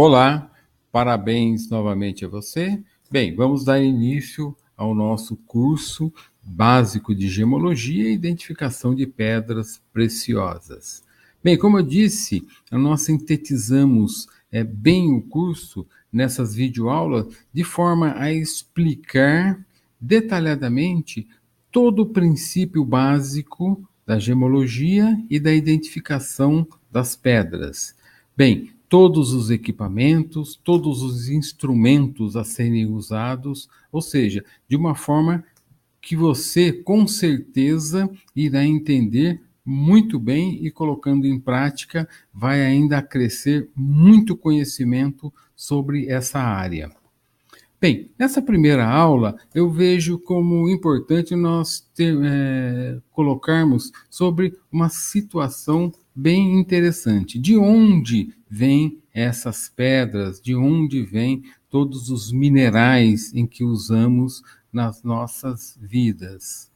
Olá, parabéns novamente a você. Bem, vamos dar início ao nosso curso básico de gemologia e identificação de pedras preciosas. Bem, como eu disse, nós sintetizamos bem o curso nessas videoaulas de forma a explicar detalhadamente todo o princípio básico da gemologia e da identificação das pedras. Bem, todos os equipamentos, todos os instrumentos a serem usados, ou seja, de uma forma que você com certeza irá entender muito bem e colocando em prática vai ainda crescer muito conhecimento sobre essa área. Bem, nessa primeira aula eu vejo como importante nós colocarmos sobre uma situação bem interessante. De onde vêm essas pedras? De onde vêm todos os minerais em que usamos nas nossas vidas?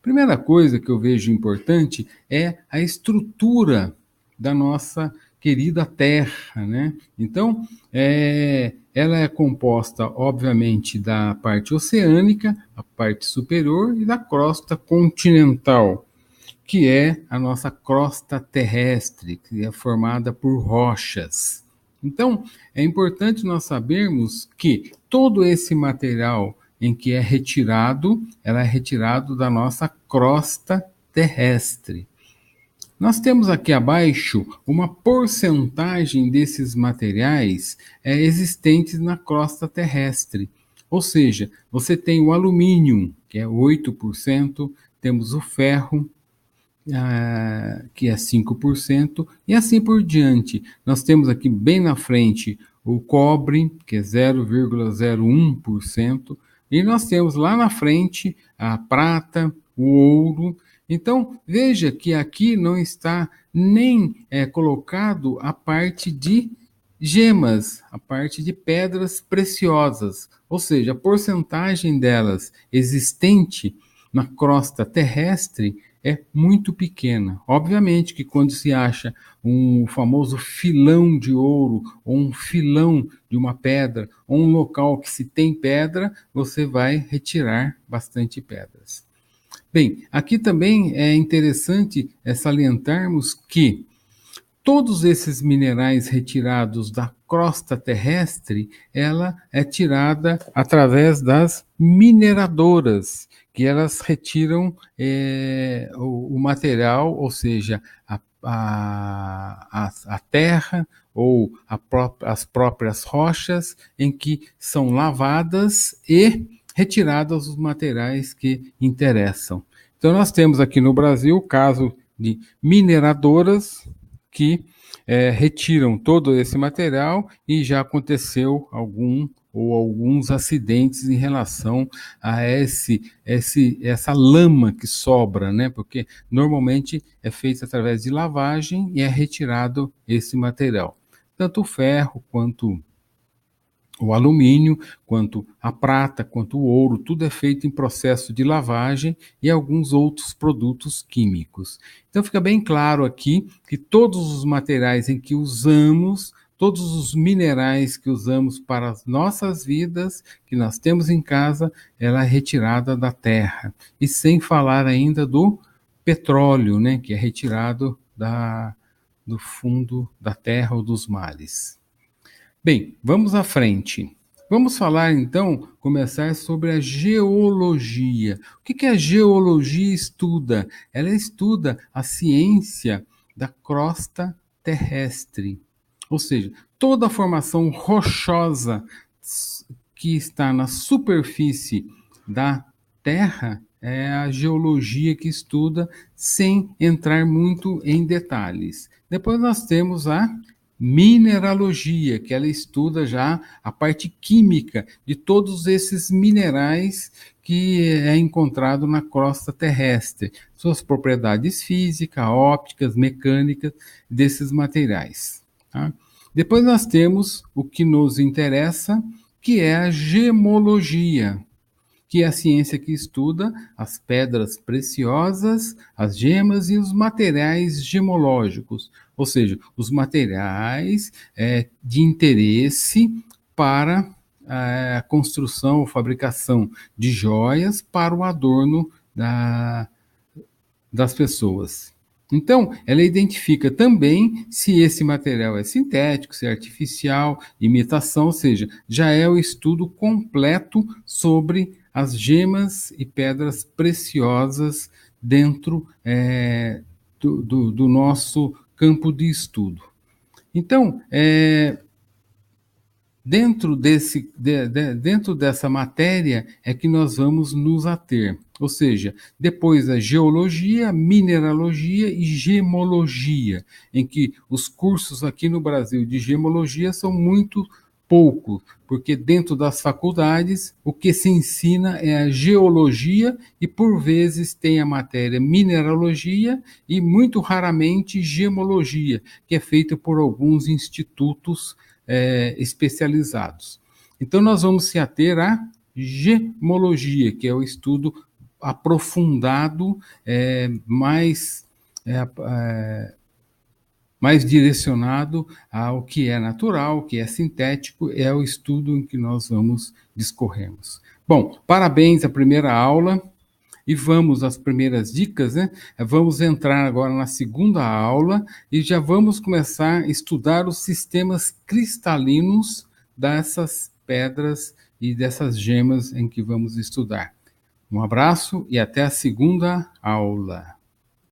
Primeira coisa que eu vejo importante é a estrutura da nossa querida Terra, né? Então, ela é composta, obviamente, da parte oceânica, a parte superior, e da crosta continental, que é a nossa crosta terrestre, que é formada por rochas. Então, é importante nós sabermos que todo esse material em que é retirado, ela é retirado da nossa crosta terrestre. Nós temos aqui abaixo uma porcentagem desses materiais existentes na crosta terrestre. Ou seja, você tem o alumínio, que é 8%, temos o ferro, que é 5%, e assim por diante. Nós temos aqui bem na frente o cobre, que é 0,01%, e nós temos lá na frente a prata, o ouro. Então, veja que aqui não está nem colocado a parte de gemas, a parte de pedras preciosas, ou seja, a porcentagem delas existente na crosta terrestre é muito pequena. Obviamente que quando se acha um famoso filão de ouro, ou um filão de uma pedra, ou um local que se tem pedra, você vai retirar bastante pedras. Bem, aqui também é interessante salientarmos que todos esses minerais retirados da crosta terrestre, ela é tirada através das mineradoras, que elas retiram o material, ou seja, a terra ou as próprias rochas em que são lavadas e retirados os materiais que interessam. Então nós temos aqui no Brasil o caso de mineradoras que retiram todo esse material e já aconteceu alguns acidentes em relação a essa lama que sobra, né? Porque normalmente é feito através de lavagem e é retirado esse material. Tanto o ferro quanto o alumínio, quanto a prata, quanto o ouro, tudo é feito em processo de lavagem e alguns outros produtos químicos. Então fica bem claro aqui que todos os materiais em que usamos, todos os minerais que usamos para as nossas vidas, que nós temos em casa, ela é retirada da terra. E sem falar ainda do petróleo, né, que é retirado do fundo da terra ou dos mares. Bem, vamos à frente. Vamos falar então, começar sobre a geologia. O que a geologia estuda? Ela estuda a ciência da crosta terrestre. Ou seja, toda a formação rochosa que está na superfície da Terra é a geologia que estuda, sem entrar muito em detalhes. Depois nós temos a mineralogia, que ela estuda já a parte química de todos esses minerais que é encontrado na crosta terrestre, suas propriedades físicas, ópticas, mecânicas desses materiais. Tá? Depois nós temos o que nos interessa, que é a gemologia. que é a ciência que estuda as pedras preciosas, as gemas e os materiais gemológicos, ou seja, os materiais de interesse para a construção ou fabricação de joias para o adorno das pessoas. Então, ela identifica também se esse material é sintético, se é artificial, imitação, ou seja, já é o estudo completo sobre as gemas e pedras preciosas dentro do nosso campo de estudo. Então, dentro dessa matéria é que nós vamos nos ater. Ou seja, depois a geologia, mineralogia e gemologia, em que os cursos aqui no Brasil de gemologia são muito poucos, porque dentro das faculdades o que se ensina é a geologia e por vezes tem a matéria mineralogia e muito raramente gemologia, que é feita por alguns institutos especializados. Então nós vamos se ater à gemologia, que é o estudo aprofundado, mais direcionado ao que é natural, o que é sintético, é o estudo em que nós vamos discorrermos. Bom, parabéns à primeira aula e vamos às primeiras dicas, né? Vamos entrar agora na segunda aula e já vamos começar a estudar os sistemas cristalinos dessas pedras e dessas gemas em que vamos estudar. Um abraço e até a segunda aula.